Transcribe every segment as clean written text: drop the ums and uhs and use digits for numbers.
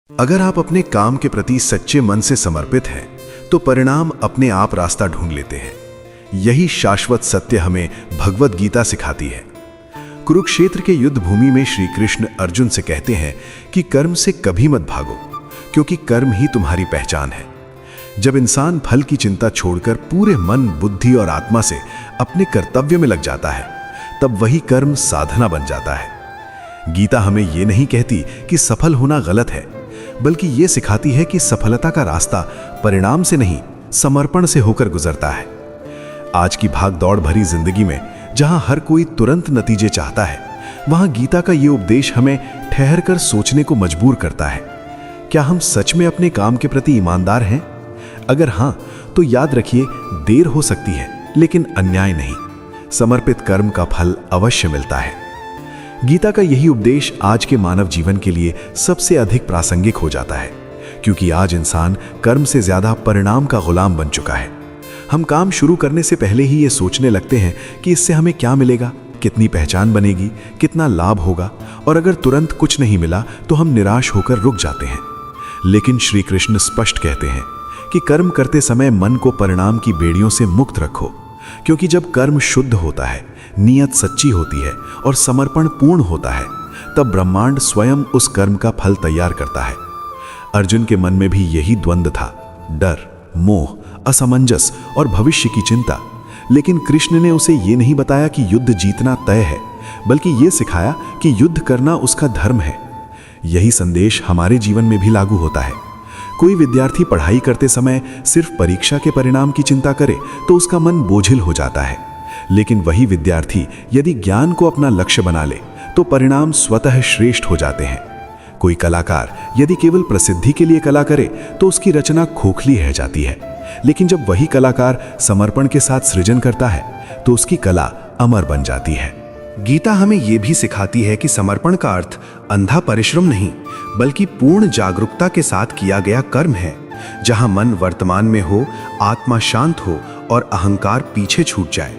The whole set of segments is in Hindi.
अगर आप अपने काम के प्रति सच्चे मन से समर्पित हैं, तो परिणाम अपने आप रास्ता ढूंढ लेते हैं। यही शाश्वत सत्य हमें भगवत गीता सिखाती है। कुरुक्षेत्र के युद्ध भूमि में श्री कृष्ण अर्जुन से कहते हैं कि कर्म से कभी मत भागो, क्योंकि कर्म ही तुम्हारी पहचान है। जब इंसान फल की चिंता छोड़कर पूरे मन, बुद्धि और आत्मा से अपने कर्तव्य में लग जाता है, तब वही कर्म साधना बन जाता है। गीता हमें यह नहीं कहती कि सफल होना गलत है, बल्कि यह सिखाती है कि सफलता का रास्ता परिणाम से नहीं, समर्पण से होकर गुजरता है। आज की भाग दौड़ भरी जिंदगी में जहां हर कोई तुरंत नतीजे चाहता है, वहां गीता का यह उपदेश हमें ठहर कर सोचने को मजबूर करता है। क्या हम सच में अपने काम के प्रति ईमानदार हैं? अगर हां, तो याद रखिए, देर हो सकती है, लेकिन अन्याय नहीं। समर्पित कर्म का फल अवश्य मिलता है। गीता का यही उपदेश आज के मानव जीवन के लिए सबसे अधिक प्रासंगिक हो जाता है, क्योंकि आज इंसान कर्म से ज्यादा परिणाम का गुलाम बन चुका है। हम काम शुरू करने से पहले ही ये सोचने लगते हैं कि इससे हमें क्या मिलेगा, कितनी पहचान बनेगी, कितना लाभ होगा, और अगर तुरंत कुछ नहीं मिला तो हम निराश होकर रुक जाते हैं। लेकिन श्री कृष्ण स्पष्ट कहते हैं कि कर्म करते समय मन को परिणाम की बेड़ियों से मुक्त रखो, क्योंकि जब कर्म शुद्ध होता है, नियत सच्ची होती है और समर्पण पूर्ण होता है, तब ब्रह्मांड स्वयं उस कर्म का फल तैयार करता है। अर्जुन के मन में भी यही द्वंद्व था, डर, मोह, असमंजस और भविष्य की चिंता। लेकिन कृष्ण ने उसे यह नहीं बताया कि युद्ध जीतना तय है, बल्कि यह सिखाया कि युद्ध करना उसका धर्म है। यही संदेश हमारे जीवन में भी लागू होता है। कोई विद्यार्थी पढ़ाई करते समय सिर्फ परीक्षा के परिणाम की चिंता करे तो उसका मन बोझिल हो जाता है। लेकिन वही विद्यार्थी यदि ज्ञान को अपना लक्ष्य बना ले तो परिणाम स्वतः श्रेष्ठ हो जाते हैं। कोई कलाकार यदि केवल प्रसिद्धि के लिए कला करे तो उसकी रचना खोखली रह जाती है। लेकिन जब वही कलाकार समर्पण के साथ सृजन करता है तो उसकी कला अमर बन जाती है। गीता हमें यह भी सिखाती है कि समर्पण का अर्थ अंधा परिश्रम नहीं, बल्कि पूर्ण जागरूकता के साथ किया गया कर्म है। जहां मन वर्तमान में हो, आत्मा शांत हो और अहंकार पीछे छूट जाए।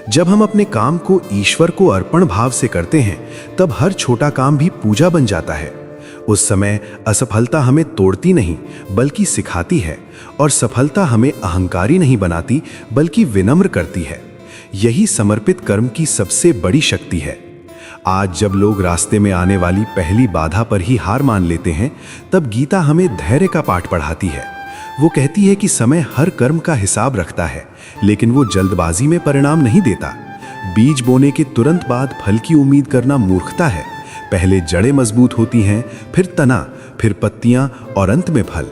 जब हम अपने काम को ईश्वर को अर्पण भाव से करते हैं, तब हर छोटा काम भी पूजा बन जाता है। उस समय असफलता हमें तोड़ती नहीं, बल्कि सिखाती है, और सफलता हमें अहंकारी नहीं बनाती, बल्कि विनम्र करती है। यही समर्पित कर्म की सबसे बड़ी शक्ति है। आज जब लोग रास्ते में आने वाली पहली बाधा पर ही हार मान लेते हैं, तब गीता हमें धैर्य का पाठ पढ़ाती है। वो कहती है कि समय हर कर्म का हिसाब रखता है, लेकिन वो जल्दबाजी में परिणाम नहीं देता। बीज बोने के तुरंत बाद फल की उम्मीद करना मूर्खता है। पहले जड़ें मजबूत होती हैं, फिर तना, फिर पत्तियां और अंत में फल।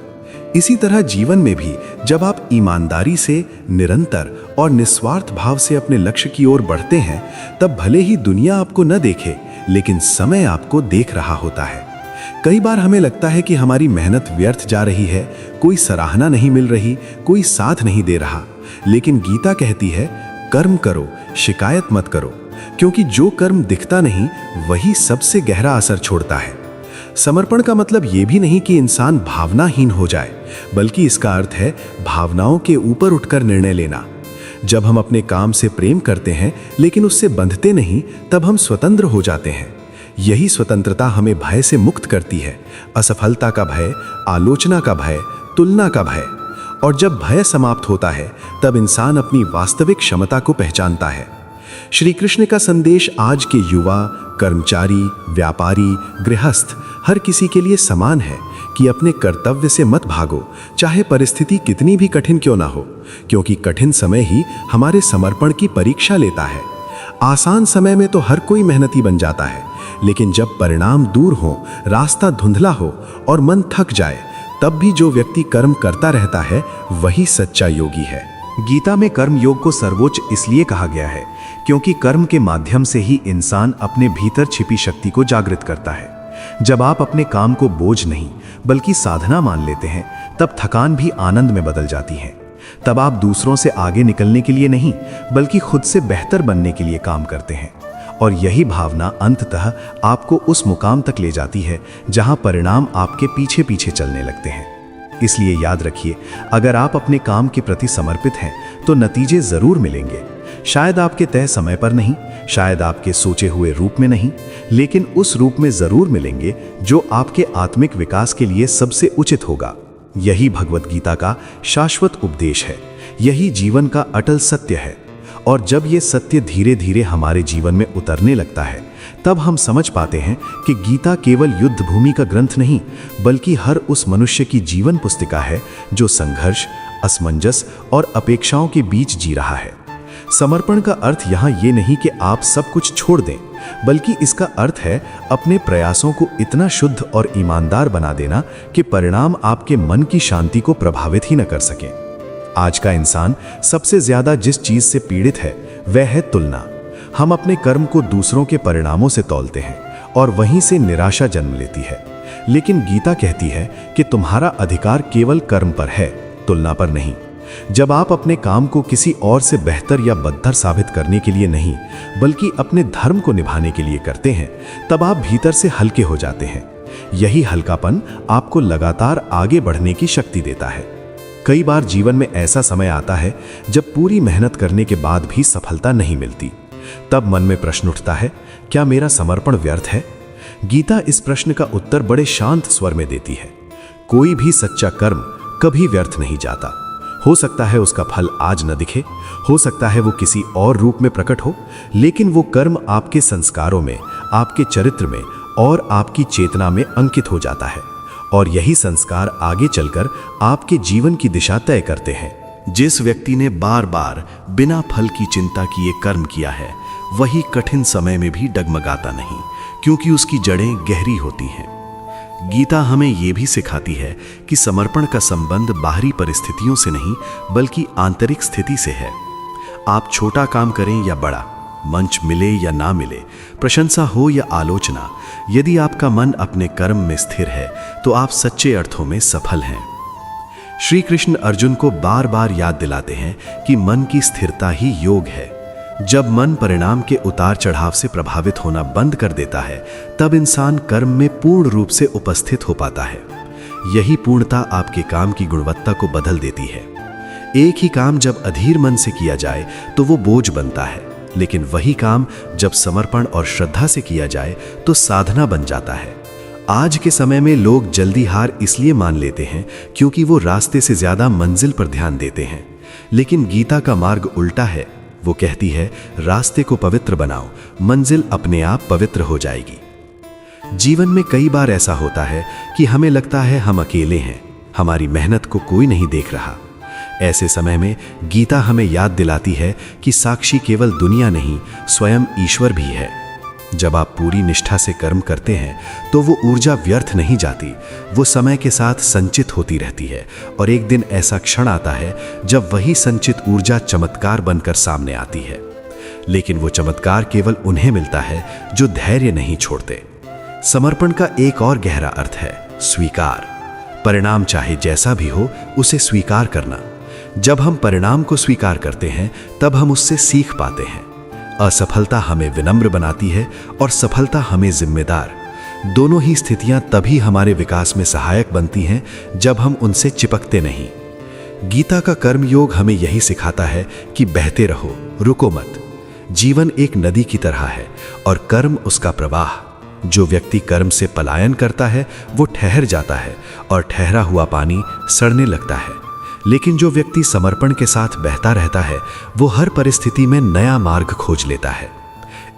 इसी तरह जीवन में भी जब आप ईमानदारी से, निरंतर और निस्वार्थ भाव से अपने लक्ष्य की ओर बढ़ते हैं, तब भले ही दुनिया आपको न देखे, लेकिन समय आपको देख रहा होता है। कई बार हमें लगता है कि हमारी मेहनत व्यर्थ जा रही है, कोई सराहना नहीं मिल रही, कोई साथ नहीं दे रहा। लेकिन गीता कहती है, कर्म करो, शिकायत मत करो, क्योंकि जो कर्म दिखता नहीं वही सबसे गहरा असर छोड़ता है। समर्पण का मतलब ये भी नहीं कि इंसान भावनाहीन हो जाए, बल्कि इसका अर्थ है भावनाओं के ऊपर उठकर निर्णय लेना। जब हम अपने काम से प्रेम करते हैं लेकिन उससे बंधते नहीं, तब हम स्वतंत्र हो जाते हैं। यही स्वतंत्रता हमें भय से मुक्त करती है, असफलता का भय, आलोचना का भय, तुलना का भय। और जब भय समाप्त होता है, तब इंसान अपनी वास्तविक क्षमता को पहचानता है। श्री कृष्ण का संदेश आज के युवा, कर्मचारी, व्यापारी, गृहस्थ, हर किसी के लिए समान है कि अपने कर्तव्य से मत भागो, चाहे परिस्थिति कितनी भी कठिन क्यों ना हो, क्योंकि कठिन समय ही हमारे समर्पण की परीक्षा लेता है। आसान समय में तो हर कोई मेहनती बन जाता है, लेकिन जब परिणाम दूर हो, रास्ता धुंधला हो और मन थक जाए, तब भी जो व्यक्ति कर्म करता रहता है वही सच्चा योगी है। गीता में कर्म योग को सर्वोच्च इसलिए कहा गया है क्योंकि कर्म के माध्यम से ही इंसान अपने भीतर छिपी शक्ति को जागृत करता है। जब आप अपने काम को बोझ नहीं बल्कि साधना मान लेते हैं, तब थकान भी आनंद में बदल जाती है। तब आप दूसरों से आगे निकलने के लिए नहीं, बल्कि खुद से बेहतर बनने के लिए काम करते हैं। और यही भावना अंततः आपको उस मुकाम तक ले जाती है जहां परिणाम आपके पीछे पीछे चलने लगते हैं। इसलिए याद रखिए, अगर आप अपने काम के प्रति समर्पित हैं तो नतीजे जरूर मिलेंगे। शायद आपके तय समय पर नहीं, शायद आपके सोचे हुए रूप में नहीं, लेकिन उस रूप में जरूर मिलेंगे जो आपके आत्मिक विकास के लिए सबसे उचित होगा। यही भगवत गीता का शाश्वत उपदेश है, यही जीवन का अटल सत्य है। और जब ये सत्य धीरे धीरे हमारे जीवन में उतरने लगता है, तब हम समझ पाते हैं कि गीता केवल युद्ध भूमि का ग्रंथ नहीं, बल्कि हर उस मनुष्य की जीवन पुस्तिका है जो संघर्ष, असमंजस और अपेक्षाओं के बीच जी रहा है। समर्पण का अर्थ यहाँ ये नहीं कि आप सब कुछ छोड़ दें, बल्कि इसका अर्थ है अपने प्रयासों को इतना शुद्ध और ईमानदार बना देना कि परिणाम आपके मन की शांति को प्रभावित ही न कर सकें। आज का इंसान सबसे ज्यादा जिस चीज से पीड़ित है वह है तुलना। हम अपने कर्म को दूसरों के परिणामों से तौलते हैं और वहीं से निराशा जन्म लेती है। लेकिन गीता कहती है कि तुम्हारा अधिकार केवल कर्म पर है, तुलना पर नहीं। जब आप अपने काम को किसी और से बेहतर या बदतर साबित करने के लिए नहीं, बल्कि अपने धर्म को निभाने के लिए करते हैं, तब आप भीतर से हल्के हो जाते हैं। यही हल्कापन आपको लगातार आगे बढ़ने की शक्ति देता है। कई बार जीवन में ऐसा समय आता है जब पूरी मेहनत करने के बाद भी सफलता नहीं मिलती। तब मन में प्रश्न उठता है, क्या मेरा समर्पण व्यर्थ है? गीता इस प्रश्न का उत्तर बड़े शांत स्वर में देती है। कोई भी सच्चा कर्म कभी व्यर्थ नहीं जाता। हो सकता है उसका फल आज न दिखे, हो सकता है वो किसी और रूप में प्रकट हो, लेकिन वो कर्म आपके संस्कारों में, आपके चरित्र में और आपकी चेतना में अंकित हो जाता है। और यही संस्कार आगे चलकर आपके जीवन की दिशा तय करते हैं। जिस व्यक्ति ने बार बार बिना फल की चिंता किए कर्म किया है, वही कठिन समय में भी डगमगाता नहीं, क्योंकि उसकी जड़ें गहरी होती हैं। गीता हमें ये भी सिखाती है कि समर्पण का संबंध बाहरी परिस्थितियों से नहीं, बल्कि आंतरिक स्थिति से है। आप छोटा काम करें या बड़ा, मंच मिले या ना मिले, प्रशंसा हो या आलोचना, यदि आपका मन अपने कर्म में स्थिर है तो आप सच्चे अर्थों में सफल हैं। श्री कृष्ण अर्जुन को बार बार याद दिलाते हैं कि मन की स्थिरता ही योग है। जब मन परिणाम के उतार चढ़ाव से प्रभावित होना बंद कर देता है, तब इंसान कर्म में पूर्ण रूप से उपस्थित हो पाता है। यही पूर्णता आपके काम की गुणवत्ता को बदल देती है। एक ही काम जब अधीर मन से किया जाए तो वो बोझ बनता है, लेकिन वही काम जब समर्पण और श्रद्धा से किया जाए तो साधना बन जाता है। आज के समय में लोग जल्दी हार इसलिए मान लेते हैं क्योंकि वो रास्ते से ज्यादा मंजिल पर ध्यान देते हैं। लेकिन गीता का मार्ग उल्टा है। वो कहती है, रास्ते को पवित्र बनाओ, मंजिल अपने आप पवित्र हो जाएगी। जीवन में कई बार ऐसा होता है कि हमें लगता है हम अकेले हैं, हमारी मेहनत को कोई नहीं देख रहा। ऐसे समय में गीता हमें याद दिलाती है कि साक्षी केवल दुनिया नहीं, स्वयं ईश्वर भी है। जब आप पूरी निष्ठा से कर्म करते हैं तो वो ऊर्जा व्यर्थ नहीं जाती, वो समय के साथ संचित होती रहती है। और एक दिन ऐसा क्षण आता है जब वही संचित ऊर्जा चमत्कार बनकर सामने आती है। लेकिन वो चमत्कार केवल उन्हें मिलता है जो धैर्य नहीं छोड़ते। समर्पण का एक और गहरा अर्थ है स्वीकार। परिणाम चाहे जैसा भी हो, उसे स्वीकार करना। जब हम परिणाम को स्वीकार करते हैं तब हम उससे सीख पाते हैं। असफलता हमें विनम्र बनाती है और सफलता हमें जिम्मेदार। दोनों ही स्थितियां तभी हमारे विकास में सहायक बनती हैं जब हम उनसे चिपकते नहीं। गीता का कर्म योग हमें यही सिखाता है कि बहते रहो, रुको मत। जीवन एक नदी की तरह है और कर्म उसका प्रवाह। जो व्यक्ति कर्म से पलायन करता है वो ठहर जाता है और ठहरा हुआ पानी सड़ने लगता है। लेकिन जो व्यक्ति समर्पण के साथ बहता रहता है वो हर परिस्थिति में नया मार्ग खोज लेता है।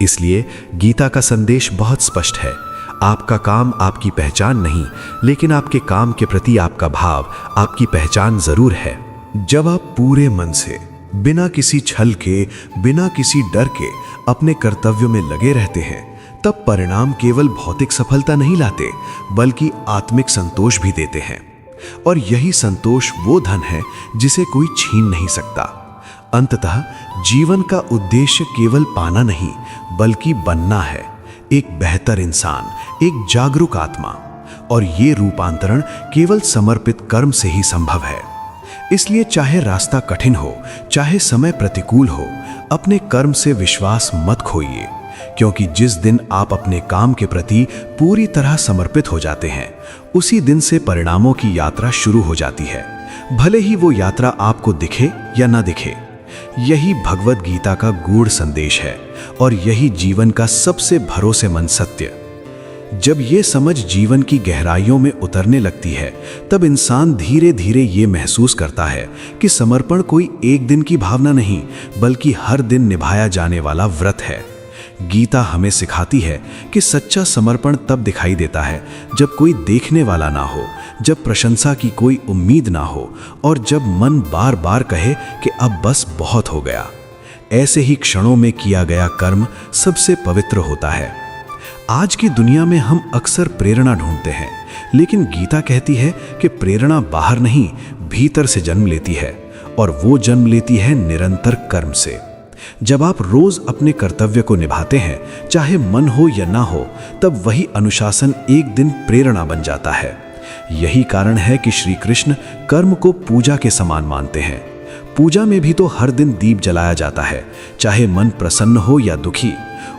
इसलिए गीता का संदेश बहुत स्पष्ट है। आपका काम आपकी पहचान नहीं, लेकिन आपके काम के प्रति आपका भाव आपकी पहचान जरूर है। जब आप पूरे मन से, बिना किसी छल के, बिना किसी डर के अपने कर्तव्यों में लगे रहते हैं, तब परिणाम केवल भौतिक सफलता नहीं लाते, बल्कि आत्मिक संतोष भी देते हैं। और यही संतोष वो धन है जिसे कोई छीन नहीं सकता। अंततः जीवन का उद्देश्य केवल पाना नहीं, बल्कि बनना है। एक बेहतर इंसान, एक जागरूक आत्मा। और ये रूपांतरण केवल समर्पित कर्म से ही संभव है। इसलिए चाहे रास्ता कठिन हो, चाहे समय प्रतिकूल हो, अपने कर्म से विश्वास मत खोइए। क्योंकि जिस दिन आप अपने काम के प्रति पूरी तरह समर्पित हो जाते हैं, उसी दिन से परिणामों की यात्रा शुरू हो जाती है। भले ही वो यात्रा आपको दिखे या ना दिखे। यही भगवद गीता का गूढ़ संदेश है और यही जीवन का सबसे भरोसेमंद सत्य। जब ये समझ जीवन की गहराइयों में उतरने लगती है, तब इंसान धीरे धीरे ये महसूस करता है कि समर्पण कोई एक दिन की भावना नहीं, बल्कि हर दिन निभाया जाने वाला व्रत है। गीता हमें सिखाती है कि सच्चा समर्पण तब दिखाई देता है जब कोई देखने वाला ना हो, जब प्रशंसा की कोई उम्मीद ना हो और जब मन बार बार कहे कि अब बस बहुत हो गया। ऐसे ही क्षणों में किया गया कर्म सबसे पवित्र होता है। आज की दुनिया में हम अक्सर प्रेरणा ढूंढते हैं, लेकिन गीता कहती है कि प्रेरणा बाहर नहीं, भीतर से जन्म लेती है, और वो जन्म लेती है निरंतर कर्म से। जब आप रोज अपने कर्तव्य को निभाते हैं, चाहे मन हो या ना हो, तब वही अनुशासन एक दिन प्रेरणा बन जाता है। यही कारण है कि श्री कृष्ण कर्म को पूजा के समान मानते हैं। पूजा में भी तो हर दिन दीप जलाया जाता है, चाहे मन प्रसन्न हो या दुखी।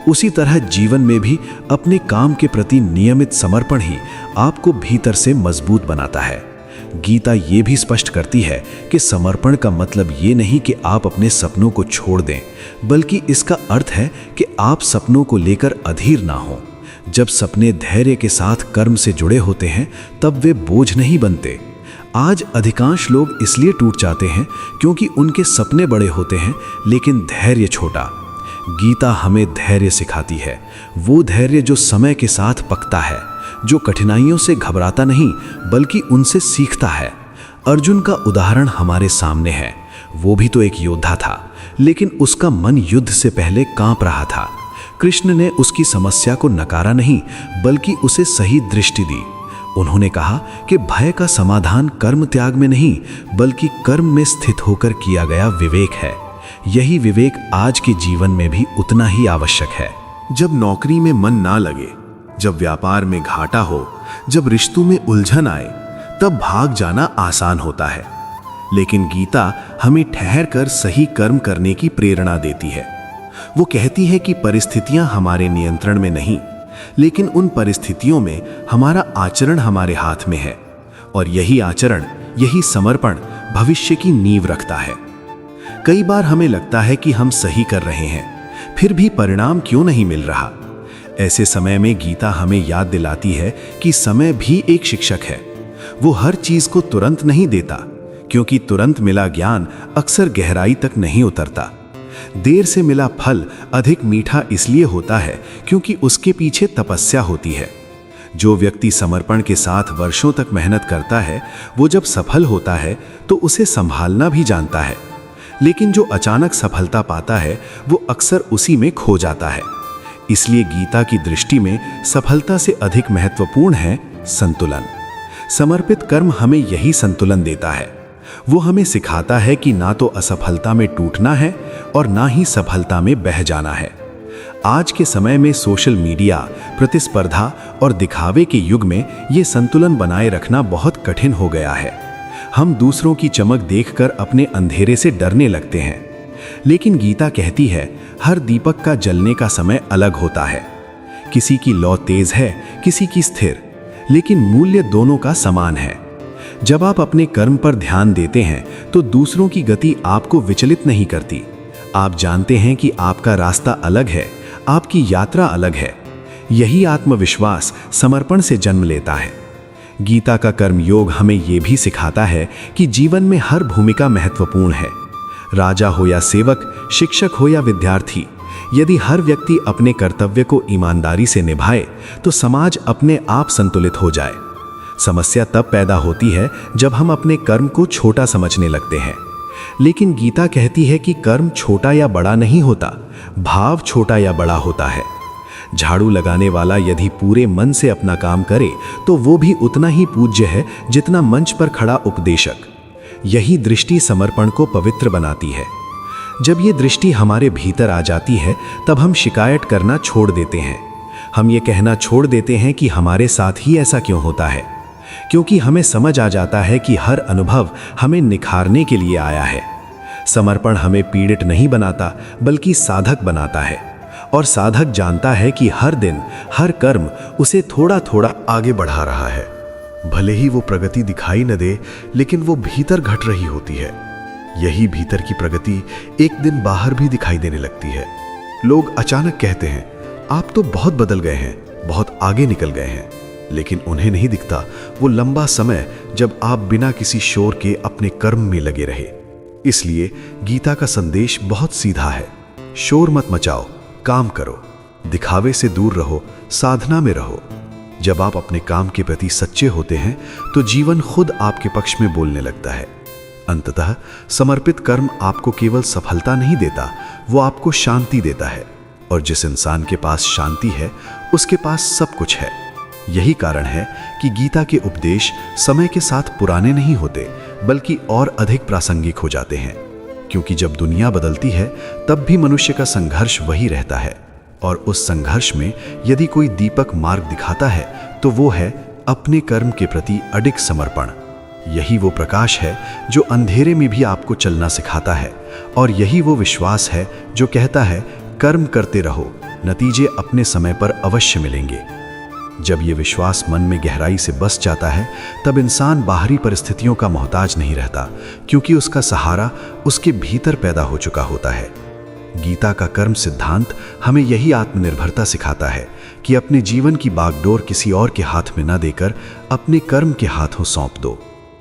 उसी तरह जीवन में भी अपने काम के प्रति नियमित समर्पण ही आपको भीतर से मजबूत बनाता है। गीता ये भी स्पष्ट करती है कि समर्पण का मतलब ये नहीं कि आप अपने सपनों को छोड़ दें, बल्कि इसका अर्थ है कि आप सपनों को लेकर अधीर ना हो। जब सपने धैर्य के साथ कर्म से जुड़े होते हैं, तब वे बोझ नहीं बनते। आज अधिकांश लोग इसलिए टूट जाते हैं क्योंकि उनके सपने बड़े होते हैं, लेकिन धैर्य छोटा। गीता हमें धैर्य सिखाती है, वो धैर्य जो समय के साथ पकता है, जो कठिनाइयों से घबराता नहीं बल्कि उनसे सीखता है। अर्जुन का उदाहरण हमारे सामने है। वो भी तो एक योद्धा था, लेकिन उसका मन युद्ध से पहले कांप रहा था। कृष्ण ने उसकी समस्या को नकारा नहीं, बल्कि उसे सही दृष्टि दी। उन्होंने कहा कि भय का समाधान कर्म त्याग में नहीं, बल्कि कर्म में स्थित होकर किया गया विवेक है। यही विवेक आज के जीवन में भी उतना ही आवश्यक है। जब नौकरी में मन ना लगे, जब व्यापार में घाटा हो, जब रिश्तों में उलझन आए, तब भाग जाना आसान होता है। लेकिन गीता हमें ठहर कर सही कर्म करने की प्रेरणा देती है। वो कहती है कि परिस्थितियां हमारे नियंत्रण में नहीं, लेकिन उन परिस्थितियों में हमारा आचरण हमारे हाथ में है, और यही आचरण, यही समर्पण भविष्य की नींव रखता है। कई बार हमें लगता है कि हम सही कर रहे हैं, फिर भी परिणाम क्यों नहीं मिल रहा। ऐसे समय में गीता हमें याद दिलाती है कि समय भी एक शिक्षक है। वो हर चीज को तुरंत नहीं देता, क्योंकि तुरंत मिला ज्ञान अक्सर गहराई तक नहीं उतरता। देर से मिला फल अधिक मीठा इसलिए होता है क्योंकि उसके पीछे तपस्या होती है। जो व्यक्ति समर्पण के साथ वर्षों तक मेहनत करता है, वो जब सफल होता है तो उसे संभालना भी जानता है। लेकिन जो अचानक सफलता पाता है, वो अक्सर उसी में खो जाता है। इसलिए गीता की दृष्टि में सफलता से अधिक महत्वपूर्ण है संतुलन। समर्पित कर्म हमें यही संतुलन देता है। वो हमें सिखाता है कि ना तो असफलता में टूटना है और ना ही सफलता में बह जाना है। आज के समय में सोशल मीडिया, प्रतिस्पर्धा और दिखावे के युग में ये संतुलन बनाए रखना बहुत कठिन हो गया है। हम दूसरों की चमक देखकर अपने अंधेरे से डरने लगते हैं। लेकिन गीता कहती है, हर दीपक का जलने का समय अलग होता है। किसी की लौ तेज है, किसी की स्थिर, लेकिन मूल्य दोनों का समान है। जब आप अपने कर्म पर ध्यान देते हैं तो दूसरों की गति आपको विचलित नहीं करती। आप जानते हैं कि आपका रास्ता अलग है, आपकी यात्रा अलग है। यही आत्मविश्वास समर्पण से जन्म लेता है। गीता का कर्म योग हमें यह भी सिखाता है कि जीवन में हर भूमिका महत्वपूर्ण है। राजा हो या सेवक, शिक्षक हो या विद्यार्थी, यदि हर व्यक्ति अपने कर्तव्य को ईमानदारी से निभाए तो समाज अपने आप संतुलित हो जाए। समस्या तब पैदा होती है जब हम अपने कर्म को छोटा समझने लगते हैं। लेकिन गीता कहती है कि कर्म छोटा या बड़ा नहीं होता, भाव छोटा या बड़ा होता है। झाड़ू लगाने वाला यदि पूरे मन से अपना काम करे तो वो भी उतना ही पूज्य है जितना मंच पर खड़ा उपदेशक। यही दृष्टि समर्पण को पवित्र बनाती है। जब ये दृष्टि हमारे भीतर आ जाती है, तब हम शिकायत करना छोड़ देते हैं। हम ये कहना छोड़ देते हैं कि हमारे साथ ही ऐसा क्यों होता है, क्योंकि हमें समझ आ जाता है कि हर अनुभव हमें निखारने के लिए आया है। समर्पण हमें पीड़ित नहीं बनाता, बल्कि साधक बनाता है। और साधक जानता है कि हर दिन, हर कर्म उसे थोड़ा थोड़ा आगे बढ़ा रहा है। भले ही वो प्रगति दिखाई न दे, लेकिन वो भीतर घट रही होती है। यही भीतर की प्रगति एक दिन बाहर भी दिखाई देने लगती है। लोग अचानक कहते हैं, आप तो बहुत बदल गए हैं, बहुत आगे निकल गए हैं, लेकिन उन्हें नहीं दिखता वो लंबा समय जब आप बिना किसी शोर के अपने कर्म में लगे रहे। इसलिए गीता का संदेश बहुत सीधा है। शोर मत मचाओ, काम करो, दिखावे से दूर रहो, साधना में रहो। जब आप अपने काम के प्रति सच्चे होते हैं तो जीवन खुद आपके पक्ष में बोलने लगता है। अंततः समर्पित कर्म आपको केवल सफलता नहीं देता, वो आपको शांति देता है। और जिस इंसान के पास शांति है उसके पास सब कुछ है। यही कारण है कि गीता के उपदेश समय के साथ पुराने नहीं होते, बल्कि और अधिक प्रासंगिक हो जाते हैं। क्योंकि जब दुनिया बदलती है तब भी मनुष्य का संघर्ष वही रहता है, और उस संघर्ष में यदि कोई दीपक मार्ग दिखाता है तो वो है अपने कर्म के प्रति अडिग समर्पण। यही वो प्रकाश है जो अंधेरे में भी आपको चलना सिखाता है, और यही वो विश्वास है जो कहता है कर्म करते रहो, नतीजे अपने समय पर अवश्य मिलेंगे। जब ये विश्वास मन में गहराई से बस जाता है तब इंसान बाहरी परिस्थितियों का मोहताज नहीं रहता, क्योंकि उसका सहारा उसके भीतर पैदा हो चुका होता है। गीता का कर्म सिद्धांत हमें यही आत्मनिर्भरता सिखाता है कि अपने जीवन की बागडोर किसी और के हाथ में न देकर अपने कर्म के हाथों सौंप दो।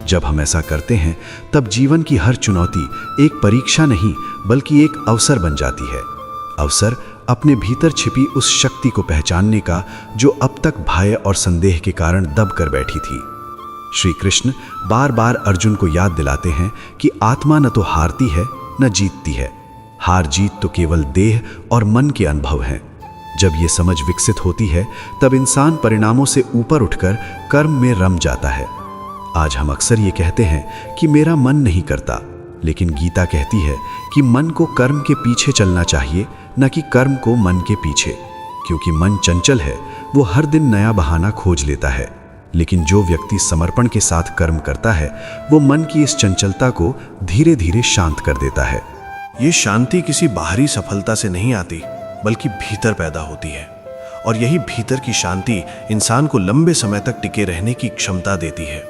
जब हम ऐसा करते हैं तब जीवन की हर चुनौती एक परीक्षा नहीं बल्कि एक अवसर बन जाती है। अवसर अपने भीतर छिपी उस शक्ति को पहचानने का जो अब तक भय और संदेह के कारण दब कर बैठी थी। श्री कृष्ण बार बार अर्जुन को याद दिलाते हैं कि आत्मा न तो हारती है न जीतती है। हार जीत तो केवल देह और मन के अनुभव हैं। जब ये समझ विकसित होती है तब इंसान परिणामों से ऊपर उठकर कर्म में रम जाता है। आज हम अक्सर ये कहते हैं कि मेरा मन नहीं करता, लेकिन गीता कहती है कि मन को कर्म के पीछे चलना चाहिए, न कि कर्म को मन के पीछे। क्योंकि मन चंचल है, वो हर दिन नया बहाना खोज लेता है। लेकिन जो व्यक्ति समर्पण के साथ कर्म करता है वो मन की इस चंचलता को धीरे धीरे शांत कर देता है। ये शांति किसी बाहरी सफलता से नहीं आती, बल्कि भीतर पैदा होती है। और यही भीतर की शांति इंसान को लंबे समय तक टिके रहने की क्षमता देती है।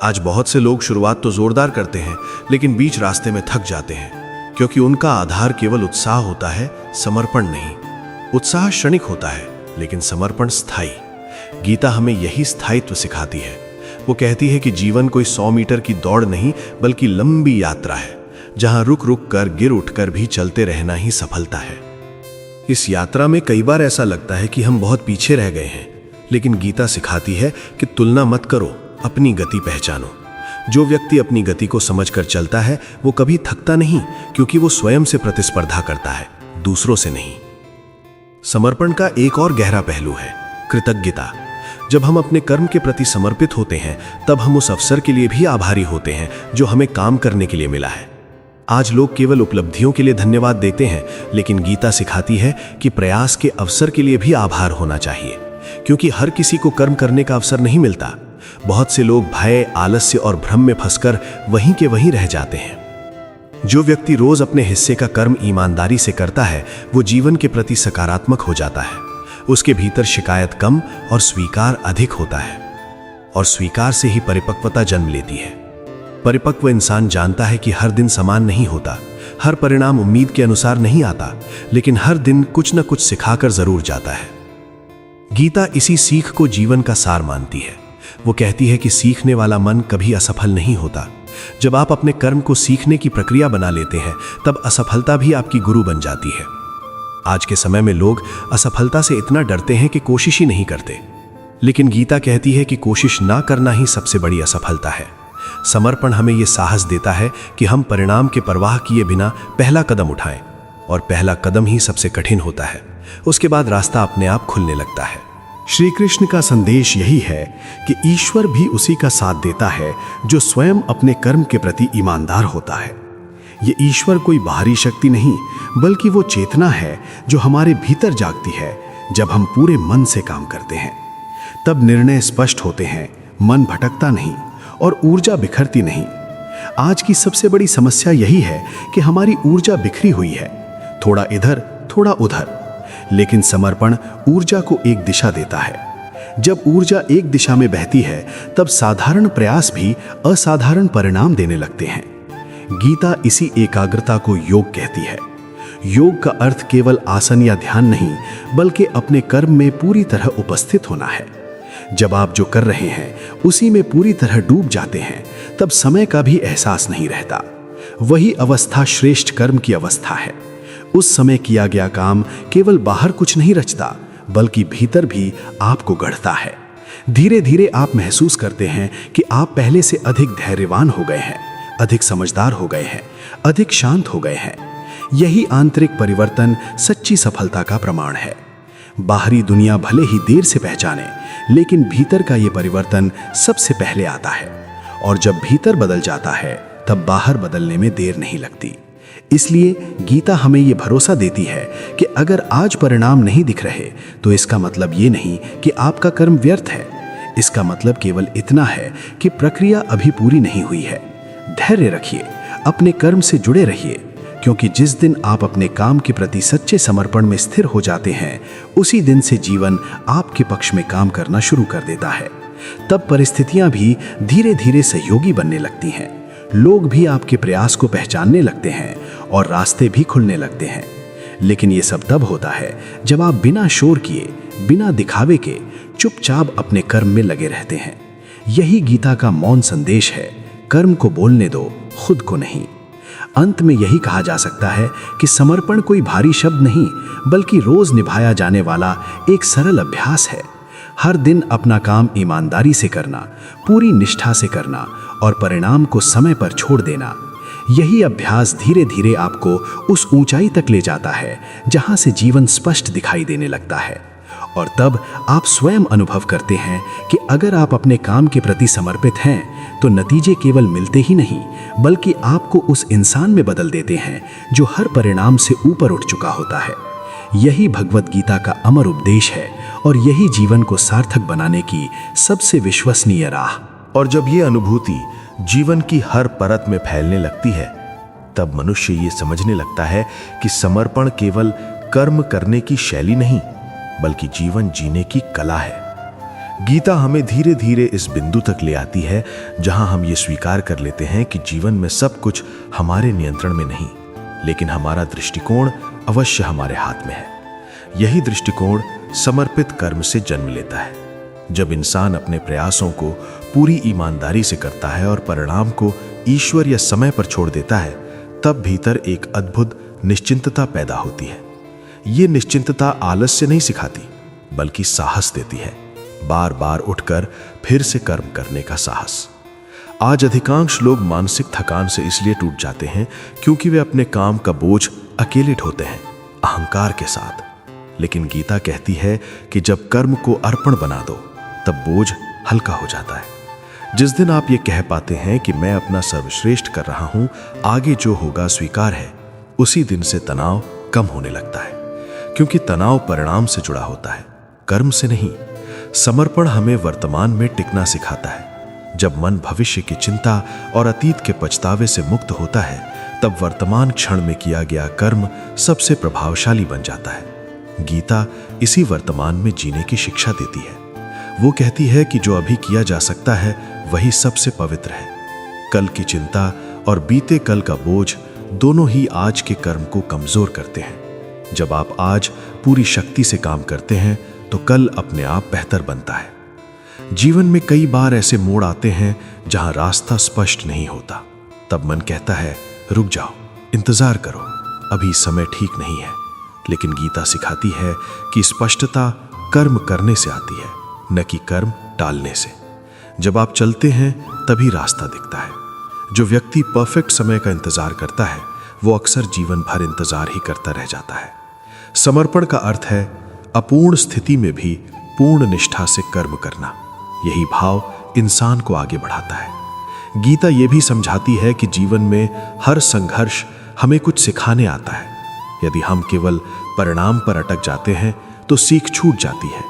आज बहुत से लोग शुरुआत तो जोरदार करते हैं, लेकिन बीच रास्ते में थक जाते हैं, क्योंकि उनका आधार केवल उत्साह होता है, समर्पण नहीं। उत्साह क्षणिक होता है, लेकिन समर्पण स्थायी। गीता हमें यही स्थायित्व सिखाती है। वो कहती है कि जीवन कोई 100 मीटर की दौड़ नहीं, बल्कि लंबी यात्रा है, जहां रुक रुक कर गिर उठकर भी चलते रहना ही सफलता है। इस यात्रा में कई बार ऐसा लगता है कि हम बहुत पीछे रह गए हैं, लेकिन गीता सिखाती है कि तुलना मत करो, अपनी गति पहचानो। जो व्यक्ति अपनी गति को समझकर चलता है वो कभी थकता नहीं, क्योंकि वो स्वयं से प्रतिस्पर्धा करता है, दूसरों से नहीं। समर्पण का एक और गहरा पहलू है कृतज्ञता। जब हम अपने कर्म के प्रति समर्पित होते हैं तब हम उस अवसर के लिए भी आभारी होते हैं जो हमें काम करने के लिए मिला है। आज लोग केवल उपलब्धियों के लिए धन्यवाद देते हैं, लेकिन गीता सिखाती है कि प्रयास के अवसर के लिए भी आभार होना चाहिए, क्योंकि हर किसी को कर्म करने का अवसर नहीं मिलता। बहुत से लोग भय, आलस्य और भ्रम में फंसकर वहीं के वहीं रह जाते हैं। जो व्यक्ति रोज अपने हिस्से का कर्म ईमानदारी से करता है वो जीवन के प्रति सकारात्मक हो जाता है। उसके भीतर शिकायत कम और स्वीकार अधिक होता है, और स्वीकार से ही परिपक्वता जन्म लेती है। परिपक्व इंसान जानता है कि हर दिन समान नहीं होता, हर परिणाम उम्मीद के अनुसार नहीं आता, लेकिन हर दिन कुछ न कुछ सिखाकर जरूर जाता है। गीता इसी सीख को जीवन का सार मानती है। वो कहती है कि सीखने वाला मन कभी असफल नहीं होता। जब आप अपने कर्म को सीखने की प्रक्रिया बना लेते हैं तब असफलता भी आपकी गुरु बन जाती है। आज के समय में लोग असफलता से इतना डरते हैं कि कोशिश ही नहीं करते, लेकिन गीता कहती है कि कोशिश ना करना ही सबसे बड़ी असफलता है। समर्पण हमें यह साहस देता है कि हम परिणाम के परवाह किए बिना पहला कदम उठाएं, और पहला कदम ही सबसे कठिन होता है। उसके बाद रास्ता अपने आप खुलने लगता है। श्री कृष्ण का संदेश यही है कि ईश्वर भी उसी का साथ देता है जो स्वयं अपने कर्म के प्रति ईमानदार होता है। ये ईश्वर कोई बाहरी शक्ति नहीं, बल्कि वो चेतना है जो हमारे भीतर जागती है। जब हम पूरे मन से काम करते हैं तब निर्णय स्पष्ट होते हैं, मन भटकता नहीं और ऊर्जा बिखरती नहीं। आज की सबसे बड़ी समस्या यही है कि हमारी ऊर्जा बिखरी हुई है, थोड़ा इधर थोड़ा उधर। लेकिन समर्पण ऊर्जा को एक दिशा देता है। जब ऊर्जा एक दिशा में बहती है तब साधारण प्रयास भी असाधारण परिणाम देने लगते हैं। गीता इसी एकाग्रता को योग कहती है। योग का अर्थ केवल आसन या ध्यान नहीं, बल्कि अपने कर्म में पूरी तरह उपस्थित होना है। जब आप जो कर रहे हैं उसी में पूरी तरह डूब जाते हैं, तब समय का भी एहसास नहीं रहता। वही अवस्था श्रेष्ठ कर्म की अवस्था है। उस समय किया गया काम केवल बाहर कुछ नहीं रचता, बल्कि भीतर भी आपको गढ़ता है। धीरे धीरे आप महसूस करते हैं कि आप पहले से अधिक धैर्यवान हो गए हैं, अधिक समझदार हो गए हैं, अधिक शांत हो गए हैं। यही आंतरिक परिवर्तन सच्ची सफलता का प्रमाण है। बाहरी दुनिया भले ही देर से पहचाने, लेकिन भीतर का ये परिवर्तन सबसे पहले आता है। और जब भीतर बदल जाता है, तब बाहर बदलने में देर नहीं लगती। इसलिए गीता हमें ये भरोसा देती है कि अगर आज परिणाम नहीं दिख रहे, तो इसका मतलब ये नहीं कि आपका कर्म व्यर्थ है। इसका मतलब केवल इतना है कि प्रक्रिया अभी पूरी नहीं हुई है। धैर्य रखिए, अपने कर्म से जुड़े रहिए, क्योंकि जिस दिन आप अपने काम के प्रति सच्चे समर्पण में स्थिर हो जाते हैं, उसी दिन से जीवन आपके पक्ष में काम करना शुरू कर देता है। तब परिस्थितियां भी धीरे धीरे सहयोगी बनने लगती हैं। लोग भी आपके प्रयास को पहचानने लगते हैं और रास्ते भी खुलने लगते हैं। लेकिन ये सब तब होता है जब आप बिना शोर किए, बिना दिखावे के चुपचाप अपने कर्म में लगे रहते हैं। यही गीता का मौन संदेश है, कर्म को बोलने दो, खुद को नहीं। अंत में यही कहा जा सकता है कि समर्पण कोई भारी शब्द नहीं, बल्कि रोज निभाया जाने वाला एक सरल अभ्यास है। हर दिन अपना काम ईमानदारी से करना, पूरी निष्ठा से करना और परिणाम को समय पर छोड़ देना। यही अभ्यास धीरे धीरे आपको उस ऊंचाई तक ले जाता है जहां से जीवन स्पष्ट दिखाई देने लगता है। और तब आप स्वयं अनुभव करते हैं कि अगर आप अपने काम के प्रति समर्पित हैं, तो नतीजे केवल मिलते ही नहीं, बल्कि आपको उस इंसान में बदल देते हैं जो हर परिणाम से ऊपर उठ चुका होता है। यही भगवत गीता का अमर उपदेश है और यही जीवन को सार्थक बनाने की सबसे विश्वसनीय राह। और जब ये अनुभूति जीवन की हर परत में फैलने लगती है, तब मनुष्य ये समझने लगता है कि समर्पण केवल कर्म करने की शैली नहीं, बल्कि जीवन जीने की कला है। गीता हमें धीरे धीरे इस बिंदु तक ले आती है जहां हम ये स्वीकार कर लेते हैं कि जीवन में सब कुछ हमारे नियंत्रण में नहीं, लेकिन हमारा दृष्टिकोण अवश्य हमारे हाथ में है। यही दृष्टिकोण समर्पित कर्म से जन्म लेता है। जब इंसान अपने प्रयासों को पूरी ईमानदारी से करता है और परिणाम को ईश्वर या समय पर छोड़ देता है, तब भीतर एक अद्भुत निश्चिंतता पैदा होती है। ये निश्चिंतता आलस्य नहीं सिखाती, बल्कि साहस देती है, बार बार उठकर फिर से कर्म करने का साहस। आज अधिकांश लोग मानसिक थकान से इसलिए टूट जाते हैं क्योंकि वे अपने काम का बोझ अकेले ढोते हैं, अहंकार के साथ। लेकिन गीता कहती है कि जब कर्म को अर्पण बना दो, तब बोझ हल्का हो जाता है। जिस दिन आप ये कह पाते हैं कि मैं अपना सर्वश्रेष्ठ कर रहा हूं, आगे जो होगा स्वीकार है, उसी दिन से तनाव कम होने लगता है, क्योंकि तनाव परिणाम से जुड़ा होता है, कर्म से नहीं। समर्पण हमें वर्तमान में टिकना सिखाता है। जब मन भविष्य की चिंता और अतीत के पछतावे से मुक्त होता है, तब वर्तमान क्षण में किया गया कर्म सबसे प्रभावशाली बन जाता है। गीता इसी वर्तमान में जीने की शिक्षा देती है। वो कहती है कि जो अभी किया जा सकता है वही सबसे पवित्र है। कल की चिंता और बीते कल का बोझ दोनों ही आज के कर्म को कमजोर करते हैं। जब आप आज पूरी शक्ति से काम करते हैं, तो कल अपने आप बेहतर बनता है। जीवन में कई बार ऐसे मोड़ आते हैं जहां रास्ता स्पष्ट नहीं होता। तब मन कहता है, रुक जाओ, इंतजार करो, अभी समय ठीक नहीं है। लेकिन गीता सिखाती है कि स्पष्टता कर्म करने से आती है, न कि कर्म टालने से। जब आप चलते हैं तभी रास्ता दिखता है। जो व्यक्ति परफेक्ट समय का इंतजार करता है, वो अक्सर जीवन भर इंतजार ही करता रह जाता है। समर्पण का अर्थ है अपूर्ण स्थिति में भी पूर्ण निष्ठा से कर्म करना। यही भाव इंसान को आगे बढ़ाता है। गीता ये भी समझाती है कि जीवन में हर संघर्ष हमें कुछ सिखाने आता है। यदि हम केवल परिणाम पर अटक जाते हैं तो सीख छूट जाती है,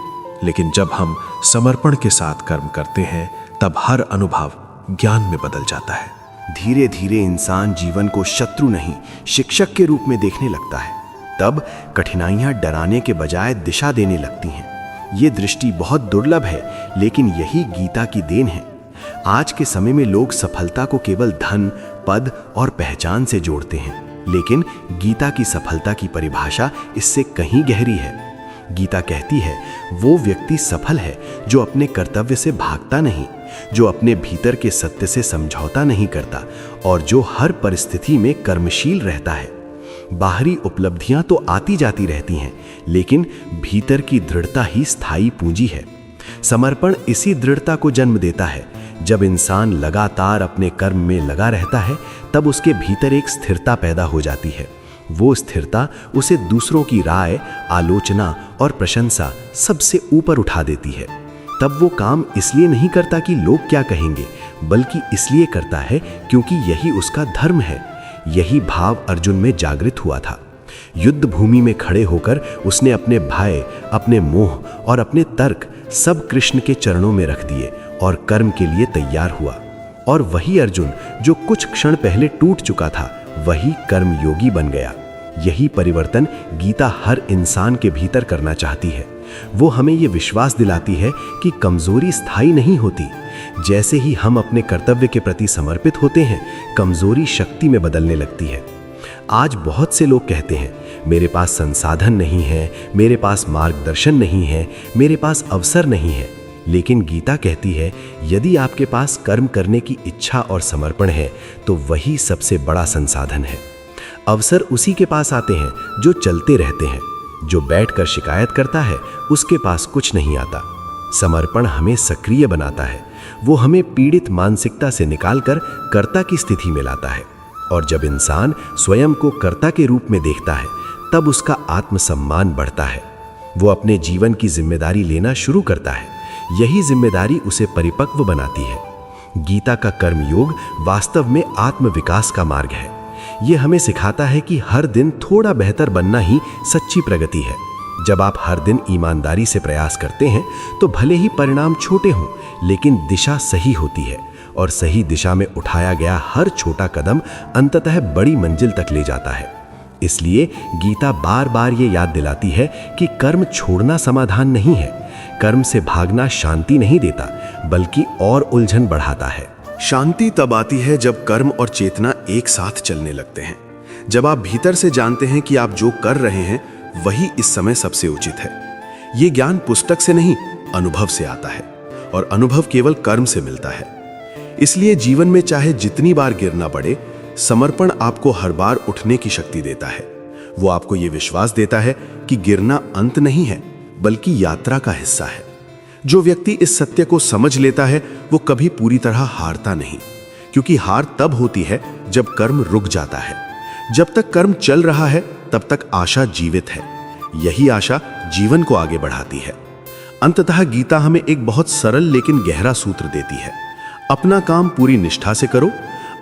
लेकिन जब हम समर्पण के साथ कर्म करते हैं, तब हर अनुभव ज्ञान में बदल जाता है। धीरे धीरे इंसान जीवन को शत्रु नहीं, शिक्षक के रूप में देखने लगता है। तब कठिनाइयां डराने के बजाय दिशा देने लगती हैं। ये दृष्टि बहुत दुर्लभ है, लेकिन यही गीता की देन है। आज के समय में लोग सफलता को केवल धन, पद और पहचान से जोड़ते हैं, लेकिन गीता की सफलता की परिभाषा इससे कहीं गहरी है। गीता कहती है, वो व्यक्ति सफल है जो अपने कर्तव्य से भागता नहीं, जो अपने भीतर के सत्य से समझौता नहीं करता और जो हर परिस्थिति में कर्मशील रहता है। बाहरी उपलब्धियां तो आती जाती रहती हैं, लेकिन भीतर की दृढ़ता ही स्थायी पूंजी है। समर्पण इसी दृढ़ता को जन्म देता है। जब इंसान लगातार अपने कर्म में लगा रहता है, तब उसके भीतर एक स्थिरता पैदा हो जाती है। वो स्थिरता उसे दूसरों की राय, आलोचना और प्रशंसा सबसे ऊपर उठा देती है। तब वो काम इसलिए नहीं करता कि लोग क्या कहेंगे, बल्कि इसलिए करता है क्योंकि यही उसका धर्म है। यही भाव अर्जुन में जागृत हुआ था। युद्ध भूमि में खड़े होकर उसने अपने भय, अपने मोह और अपने तर्क सब कृष्ण के चरणों में रख दिए और कर्म के लिए तैयार हुआ। और वही अर्जुन जो कुछ क्षण पहले टूट चुका था, वही कर्मयोगी बन गया। यही परिवर्तन गीता हर इंसान के भीतर करना चाहती है। वो हमें ये विश्वास दिलाती है कि कमजोरी स्थायी नहीं होती। जैसे ही हम अपने कर्तव्य के प्रति समर्पित होते हैं, कमजोरी शक्ति में बदलने लगती है। आज बहुत से लोग कहते हैं, मेरे पास संसाधन नहीं है, मेरे पास मार्गदर्शन नहीं है, मेरे पास अवसर नहीं है। लेकिन गीता कहती है, यदि आपके पास कर्म करने की इच्छा और समर्पण है, तो वही सबसे बड़ा संसाधन है। अवसर उसी के पास आते हैं जो चलते रहते हैं। जो बैठकर शिकायत करता है, उसके पास कुछ नहीं आता। समर्पण हमें सक्रिय बनाता है। वो हमें पीड़ित मानसिकता से निकालकर कर्ता की स्थिति में लाता है। और जब इंसान स्वयं को कर्ता के रूप में देखता है, तब उसका आत्मसम्मान बढ़ता है। वो अपने जीवन की जिम्मेदारी लेना शुरू करता है। यही जिम्मेदारी उसे परिपक्व बनाती है। गीता का कर्मयोग वास्तव में आत्मविकास का मार्ग है। ये हमें सिखाता है कि हर दिन थोड़ा बेहतर बनना ही सच्ची प्रगति है। जब आप हर दिन ईमानदारी से प्रयास करते हैं, तो भले ही परिणाम छोटे हों, लेकिन दिशा सही होती है और सही दिशा में उठाया गया हर छोटा कदम अंततः बड़ी मंजिल तक ले जाता है। इसलिए गीता बार बार ये याद दिलाती है कि कर्म छोड़ना समाधान नहीं है। कर्म से भागना शांति नहीं देता, बल्कि और उलझन बढ़ाता है। शांति तब आती है जब कर्म और चेतना एक साथ चलने लगते हैं। जब आप भीतर से जानते हैं कि आप जो कर रहे हैं वही इस समय सबसे उचित है। ये ज्ञान पुस्तक से नहीं, अनुभव से आता है, और अनुभव केवल कर्म से मिलता है। इसलिए जीवन में चाहे जितनी बार गिरना पड़े, समर्पण आपको हर बार उठने की शक्ति देता है। वो आपको ये विश्वास देता है कि गिरना अंत नहीं है, बल्कि यात्रा का हिस्सा है। जो व्यक्ति इस सत्य को समझ लेता है, वो कभी पूरी तरह हारता नहीं, क्योंकि हार तब होती है जब कर्म रुक जाता है। जब तक कर्म चल रहा है, तब तक आशा जीवित है। यही आशा जीवन को आगे बढ़ाती है। अंततः गीता हमें एक बहुत सरल लेकिन गहरा सूत्र देती है। अपना काम पूरी निष्ठा से करो,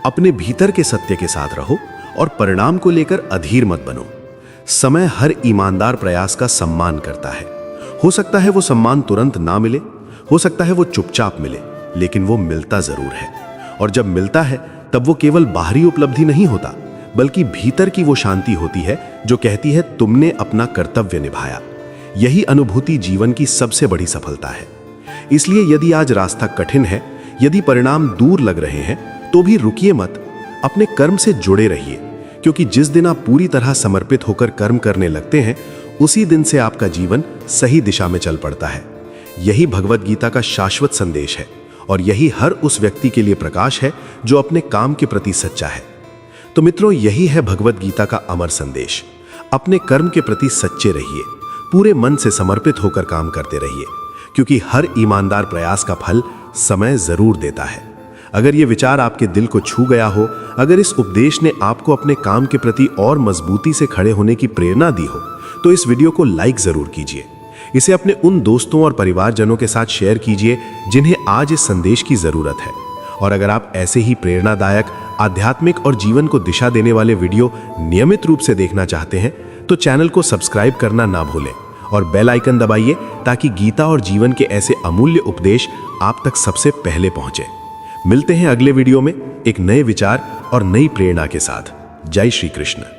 अपने भीतर के सत्य के साथ रहो और परिणाम को लेकर अधीर मत बनो। समय हर ईमानदार प्रयास का सम्मान करता है। हो सकता है वो सम्मान तुरंत ना मिले, हो सकता है वो चुपचाप मिले, लेकिन वो मिलता जरूर है। और जब मिलता है, तब वो केवल बाहरी उपलब्धि नहीं होता, बल्कि भीतर की वो शांति होती है जो कहती है तुमने अपना कर्तव्य निभाया। यही अनुभूति जीवन की सबसे बड़ी सफलता है। इसलिए यदि आज रास्ता कठिन है, यदि परिणाम दूर लग रहे हैं, तो भी रुकिए मत, अपने कर्म से जुड़े रहिए, क्योंकि जिस दिन आप पूरी तरह समर्पित होकर कर्म करने लगते हैं, उसी दिन से आपका जीवन सही दिशा में चल पड़ता है। यही भगवत गीता का शाश्वत संदेश है, और यही हर उस व्यक्ति के लिए प्रकाश है जो अपने काम के प्रति सच्चा है। तो मित्रों, यही है भगवत गीता का अमर संदेश। अपने कर्म के प्रति सच्चे रहिए, पूरे मन से समर्पित होकर काम करते रहिए, क्योंकि हर ईमानदार प्रयास का फल समय जरूर देता है। अगर ये विचार आपके दिल को छू गया हो, अगर इस उपदेश ने आपको अपने काम के प्रति और मजबूती से खड़े होने की प्रेरणा दी हो, तो इस वीडियो को लाइक जरूर कीजिए। इसे अपने उन दोस्तों और परिवारजनों के साथ शेयर कीजिए जिन्हें आज इस संदेश की जरूरत है। और अगर आप ऐसे ही प्रेरणादायक, आध्यात्मिक और जीवन को दिशा देने वाले वीडियो नियमित रूप से देखना चाहते हैं, तो चैनल को सब्सक्राइब करना ना भूलें और बेल आइकन दबाइए, ताकि गीता और जीवन के ऐसे अमूल्य उपदेश आप तक सबसे पहले पहुंचे। मिलते हैं अगले वीडियो में एक नए विचार और नई प्रेरणा के साथ। जय श्री कृष्ण।